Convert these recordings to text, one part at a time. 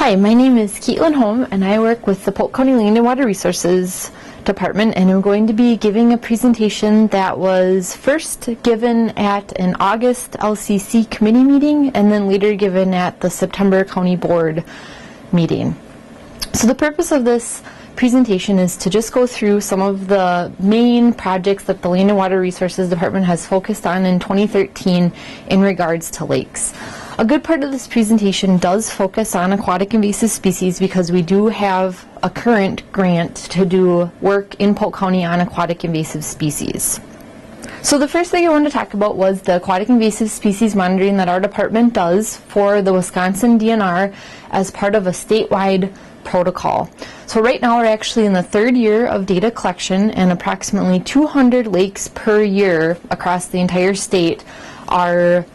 Hi, my name is Caitlin Holm, and I work with the Polk County Land and Water Resources Department, and I'm going to be giving a presentation that was first given at an August LCC committee meeting and then later given at the September County Board meeting. So the purpose of this presentation is to just go through some of the main projects that the Land and Water Resources Department has focused on in 2013 in regards to lakes. A good part of this presentation does focus on aquatic invasive species because we do have a current grant to do work in Polk County on aquatic invasive species. So the first thing I wanted to talk about was the aquatic invasive species monitoring that our department does for the Wisconsin DNR as part of a statewide protocol. So right now we're actually in the third year of data collection, and approximately 200 lakes per year across the entire state are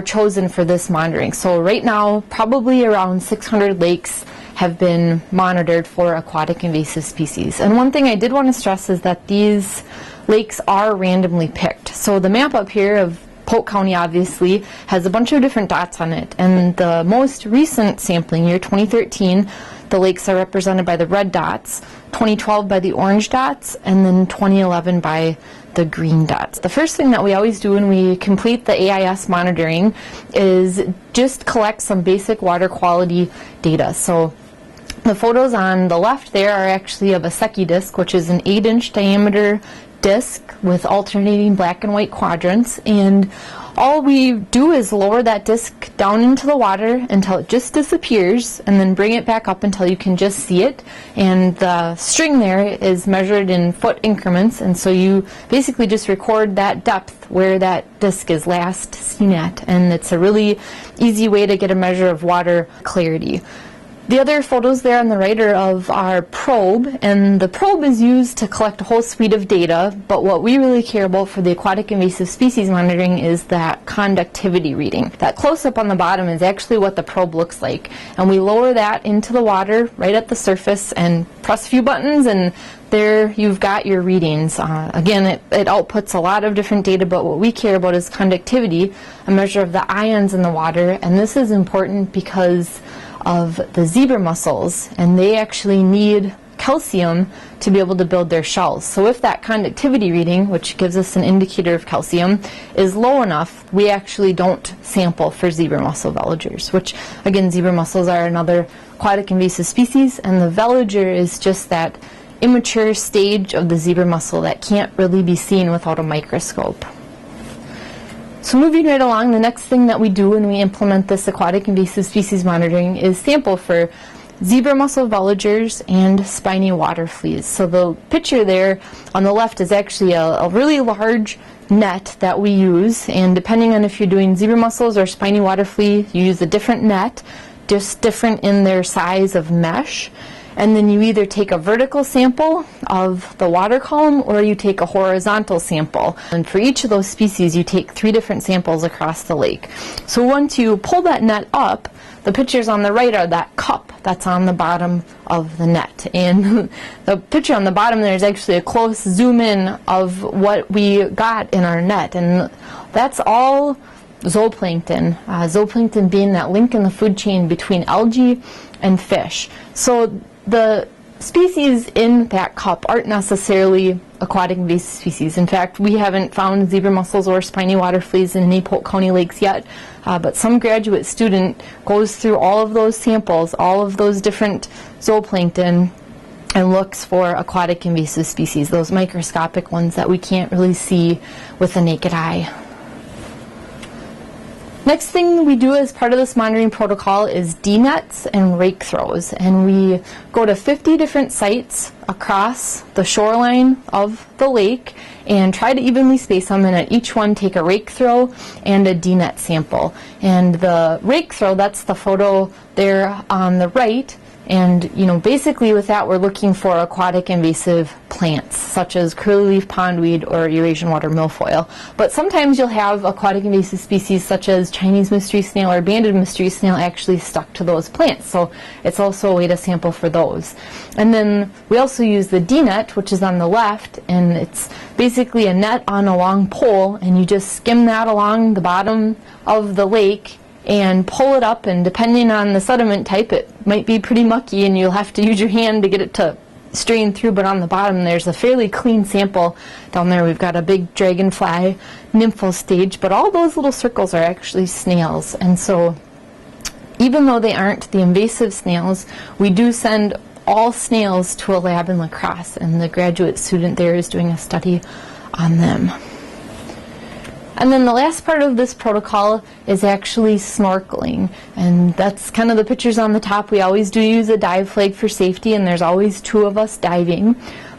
chosen for this monitoring. So right now, probably around 600 lakes have been monitored for aquatic invasive species. And one thing I did want to stress is that these lakes are randomly picked. So the map up here of Polk County obviously has a bunch of different dots on it. And the most recent sampling year, 2013, the lakes are represented by the red dots, 2012 by the orange dots, and then 2011 by the green dots. The first thing that we always do when we complete the AIS monitoring is just collect some basic water quality data. So the photos on the left there are actually of a Secchi disc, which is an 8-inch diameter disc with alternating black and white quadrants, and all we do is lower that disc down into the water until it just disappears, and then bring it back up until you can just see it. And the string there is measured in foot increments, and so you basically just record that depth where that disc is last seen at, and it's a really easy way to get a measure of water clarity. The other photos there on the right are of our probe, and the probe is used to collect a whole suite of data, but what we really care about for the aquatic invasive species monitoring is that conductivity reading. That close-up on the bottom is actually what the probe looks like, and we lower that into the water right at the surface and press a few buttons, and there you've got your readings. Again, it outputs a lot of different data, but what we care about is conductivity, a measure of the ions in the water, and this is important because of the zebra mussels, and they actually need calcium to be able to build their shells. So if that conductivity reading, which gives us an indicator of calcium, is low enough, we actually don't sample for zebra mussel veligers, which again, zebra mussels are another aquatic invasive species, and the veliger is just that immature stage of the zebra mussel that can't really be seen without a microscope. So moving right along, the next thing that we do when we implement this aquatic invasive species monitoring is sample for zebra mussel veligers and spiny water fleas. So the picture there on the left is actually a really large net that we use, and depending on if you're doing zebra mussels or spiny water flea, you use a different net, just different in their size of mesh. And then you either take a vertical sample of the water column or you take a horizontal sample. And for each of those species, you take 3 different samples across the lake. So once you pull that net up, the pictures on the right are that cup that's on the bottom of the net. And the picture on the bottom there is actually a close zoom in of what we got in our net. And that's all zooplankton. Zooplankton being that link in the food chain between algae and fish. So the species in that cup aren't necessarily aquatic invasive species. In fact, we haven't found zebra mussels or spiny water fleas in any Polk County lakes yet, but some graduate student goes through all of those samples, all of those different zooplankton, and looks for aquatic invasive species, those microscopic ones that we can't really see with the naked eye. Next thing we do as part of this monitoring protocol is D-nets and rake throws, and we go to 50 different sites across the shoreline of the lake and try to evenly space them, and at each one take a rake throw and a D-net sample. And the rake throw, that's the photo there on the right, and basically with that we're looking for aquatic invasive plants such as curly leaf pondweed or Eurasian water milfoil. But sometimes you'll have aquatic invasive species such as Chinese mystery snail or banded mystery snail actually stuck to those plants, so it's also a way to sample for those. And then we also use the D-net, which is on the left, and it's basically a net on a long pole, and you just skim that along the bottom of the lake and pull it up, and depending on the sediment type, it might be pretty mucky and you'll have to use your hand to get it to strain through, but on the bottom there's a fairly clean sample. Down there we've got a big dragonfly nymphal stage, but all those little circles are actually snails. And so even though they aren't the invasive snails, we do send all snails to a lab in La Crosse, and the graduate student there is doing a study on them. And then the last part of this protocol is actually snorkeling, and that's kind of the pictures on the top. We always do use a dive flag for safety, and there's always 2 of us diving.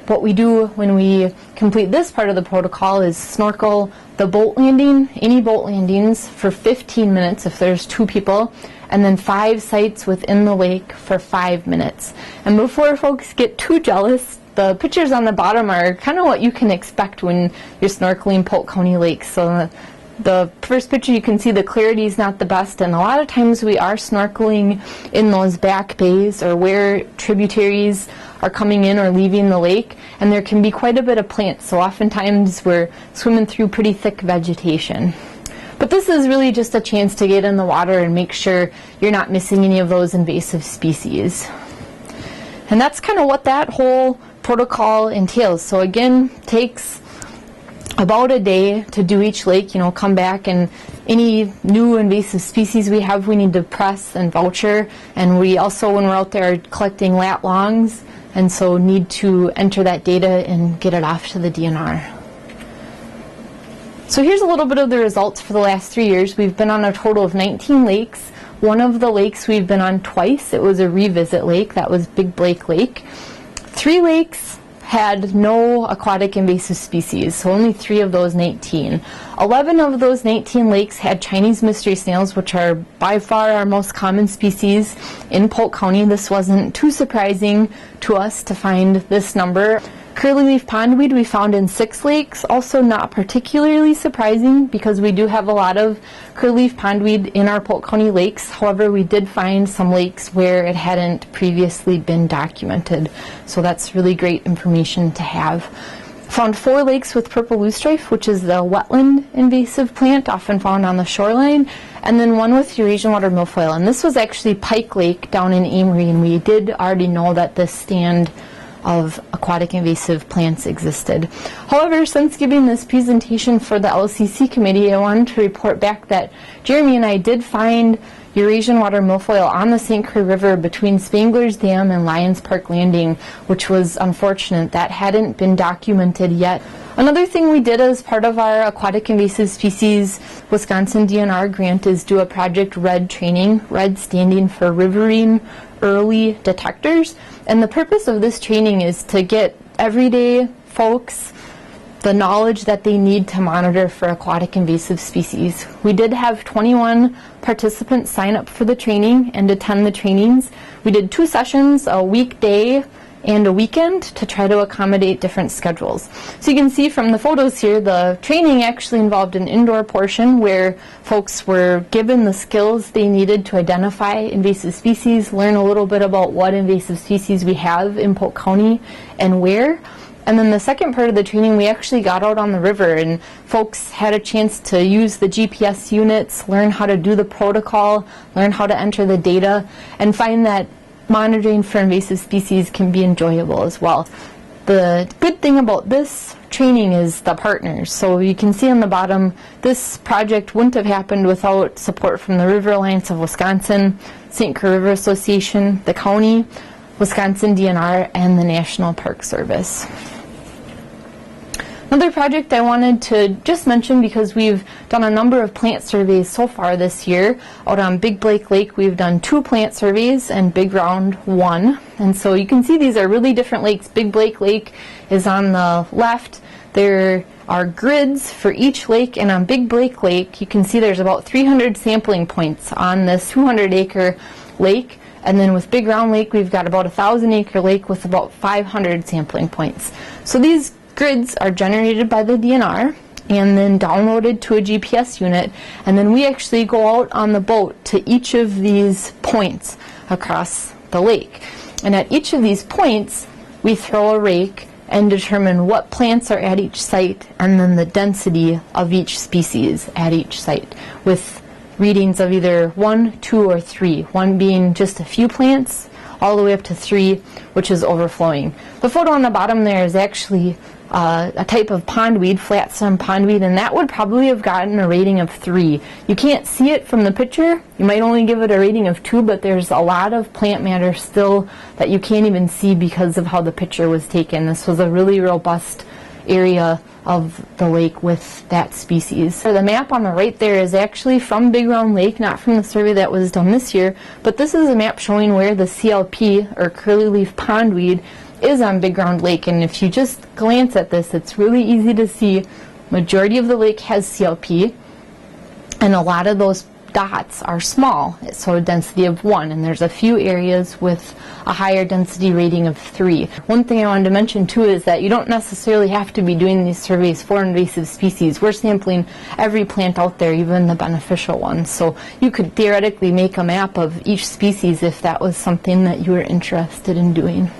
What we do when we complete this part of the protocol is snorkel the boat landing, any boat landings, for 15 minutes if there's 2 people, and then 5 sites within the lake for 5 minutes. And before folks get too jealous, the pictures on the bottom are kind of what you can expect when you're snorkeling Polk County lakes. So the first picture, you can see the clarity is not the best, and a lot of times we are snorkeling in those back bays or where tributaries are coming in or leaving the lake, and there can be quite a bit of plants, so oftentimes we're swimming through pretty thick vegetation. But this is really just a chance to get in the water and make sure you're not missing any of those invasive species. And that's kind of what that whole protocol entails. So again, takes about a day to do each lake. Come back, and any new invasive species we have, we need to press and voucher. And we also, when we're out there, are collecting lat longs, and so need to enter that data and get it off to the DNR. So here's a little bit of the results for the last 3 years. We've been on a total of 19 lakes. One of the lakes we've been on twice. It was a revisit lake. That was Big Blake Lake. 3 lakes had no aquatic invasive species, so only 3 of those 19. 11 of those 19 lakes had Chinese mystery snails, which are by far our most common species in Polk County. This wasn't too surprising to us to find this number. Curly-leaf pondweed we found in 6 lakes, also not particularly surprising because we do have a lot of curly-leaf pondweed in our Polk County lakes. However, we did find some lakes where it hadn't previously been documented, so that's really great information to have. Found 4 lakes with purple loosestrife, which is the wetland invasive plant often found on the shoreline, and then 1 with Eurasian water milfoil. And this was actually Pike Lake down in Amory, and we did already know that this stand of aquatic invasive plants existed. However, since giving this presentation for the LCC committee, I wanted to report back that Jeremy and I did find Eurasian water milfoil on the St. Croix River between Spangler's Dam and Lions Park Landing, which was unfortunate. That hadn't been documented yet. Another thing we did as part of our Aquatic Invasive Species Wisconsin DNR grant is do a Project RED training, RED standing for Riverine Early Detectors. And the purpose of this training is to get everyday folks the knowledge that they need to monitor for aquatic invasive species. We did have 21 participants sign up for the training and attend the trainings. We did 2 sessions, a weekday and a weekend, to try to accommodate different schedules. So you can see from the photos here, the training actually involved an indoor portion where folks were given the skills they needed to identify invasive species, learn a little bit about what invasive species we have in Polk County and where. And then the second part of the training, we actually got out on the river, and folks had a chance to use the GPS units, learn how to do the protocol, learn how to enter the data, and find that monitoring for invasive species can be enjoyable as well. The good thing about this training is the partners. So you can see on the bottom, this project wouldn't have happened without support from the River Alliance of Wisconsin, St. Croix River Association, the county, Wisconsin DNR, and the National Park Service. Another project I wanted to just mention, because we've done a number of plant surveys so far this year. Out on Big Blake Lake, we've done 2 plant surveys, and Big Round 1. And so you can see these are really different lakes. Big Blake Lake is on the left. There are grids for each lake, and on Big Blake Lake, you can see there's about 300 sampling points on this 200-acre lake. And then with Big Round Lake, we've got about a 1,000-acre lake with about 500 sampling points. So these grids are generated by the DNR and then downloaded to a GPS unit, and then we actually go out on the boat to each of these points across the lake. And at each of these points, we throw a rake and determine what plants are at each site and then the density of each species at each site, with readings of either 1, 2, or 3, 1 being just a few plants, all the way up to 3, which is overflowing. The photo on the bottom there is actually a type of pondweed, flat stem pondweed, and that would probably have gotten a rating of 3. You can't see it from the picture. You might only give it a rating of 2, but there's a lot of plant matter still that you can't even see because of how the picture was taken. This was a really robust area of the lake with that species. So the map on the right there is actually from Big Round Lake, not from the survey that was done this year, but this is a map showing where the CLP, or curly leaf pondweed, is on Big Round Lake. And if you just glance at this, it's really easy to see majority of the lake has CLP, and a lot of those dots are small, so a density of 1, and there's a few areas with a higher density rating of 3. One thing I wanted to mention too is that you don't necessarily have to be doing these surveys for invasive species. We're sampling every plant out there, even the beneficial ones, so you could theoretically make a map of each species if that was something that you were interested in doing.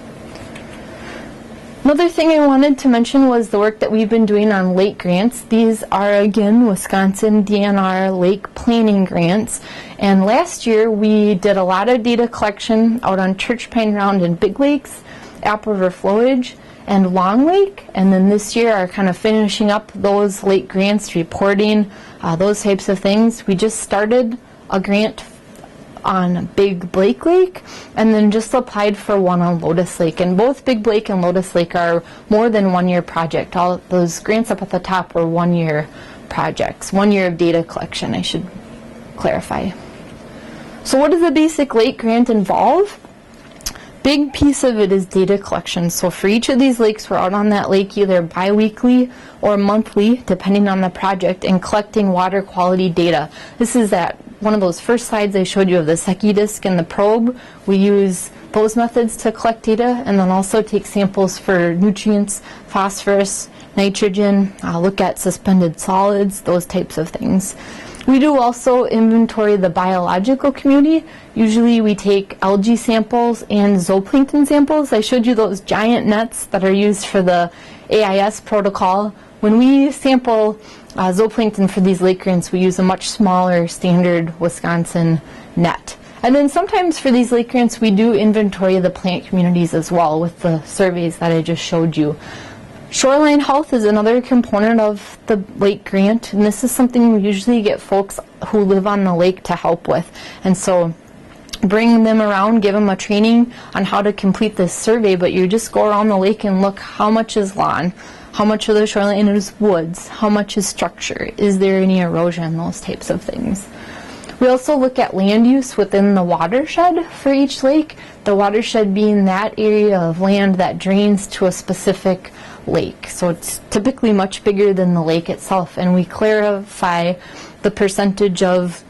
Another thing I wanted to mention was the work that we've been doing on lake grants. These are, again, Wisconsin DNR lake planning grants. And last year we did a lot of data collection out on Church Pine Round and Big Lakes, Apple River Flowage, and Long Lake. And then this year are kind of finishing up those lake grants, reporting, those types of things. We just started a grant on Big Blake Lake, and then just applied for one on Lotus Lake. And both Big Blake and Lotus Lake are more than 1 year project. All those grants up at the top were 1 year projects, 1 year of data collection, I should clarify. So what does a basic lake grant involve? Big piece of it is data collection. So for each of these lakes, we're out on that lake either bi-weekly or monthly, depending on the project, and collecting water quality data. This is that one of those first slides I showed you of the Secchi disc and the probe. We use those methods to collect data, and then also take samples for nutrients, phosphorus, nitrogen, look at suspended solids, those types of things. We do also inventory the biological community. Usually we take algae samples and zooplankton samples. I showed you those giant nets that are used for the AIS protocol. When we sample zooplankton for these lake grants, we use a much smaller standard Wisconsin net. And then sometimes for these lake grants, we do inventory the plant communities as well with the surveys that I just showed you. Shoreline health is another component of the lake grant, and this is something we usually get folks who live on the lake to help with. And so bring them around, give them a training on how to complete this survey, but you just go around the lake and look how much is lawn, how much of the shoreline is woods, how much is structure, is there any erosion, those types of things. We also look at land use within the watershed for each lake, the watershed being that area of land that drains to a specific lake. So it's typically much bigger than the lake itself, and we clarify the percentage of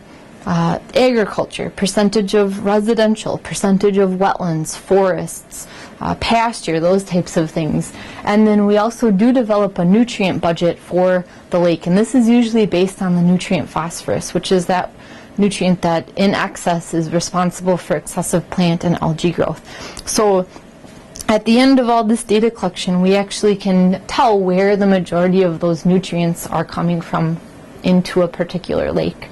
agriculture, percentage of residential, percentage of wetlands, forests, pasture, those types of things. And then we also do develop a nutrient budget for the lake, and this is usually based on the nutrient phosphorus, which is that nutrient that in excess is responsible for excessive plant and algae growth. So at the end of all this data collection, we actually can tell where the majority of those nutrients are coming from into a particular lake.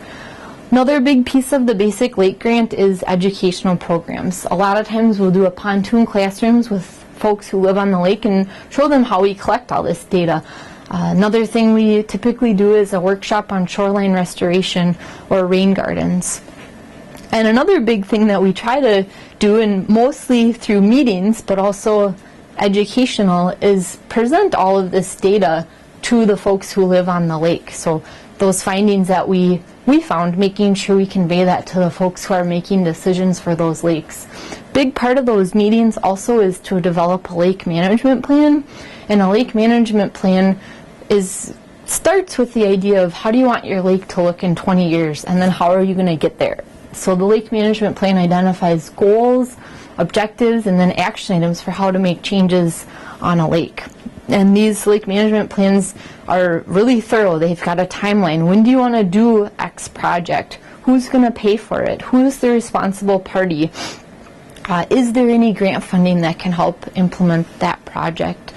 Another big piece of the basic lake grant is educational programs. A lot of times we'll do a pontoon classrooms with folks who live on the lake and show them how we collect all this data. Another thing we typically do is a workshop on shoreline restoration or rain gardens. And another big thing that we try to do, and mostly through meetings, but also educational, is present all of this data to the folks who live on the lake. So those findings that we found, making sure we convey that to the folks who are making decisions for those lakes. Big part of those meetings also is to develop a lake management plan. And a lake management plan starts with the idea of how do you want your lake to look in 20 years, and then how are you going to get there. So the lake management plan identifies goals, objectives, and then action items for how to make changes on a lake. And these lake management plans are really thorough. They've got a timeline. When do you want to do X project? Who's going to pay for it? Who's the responsible party? Is there any grant funding that can help implement that project?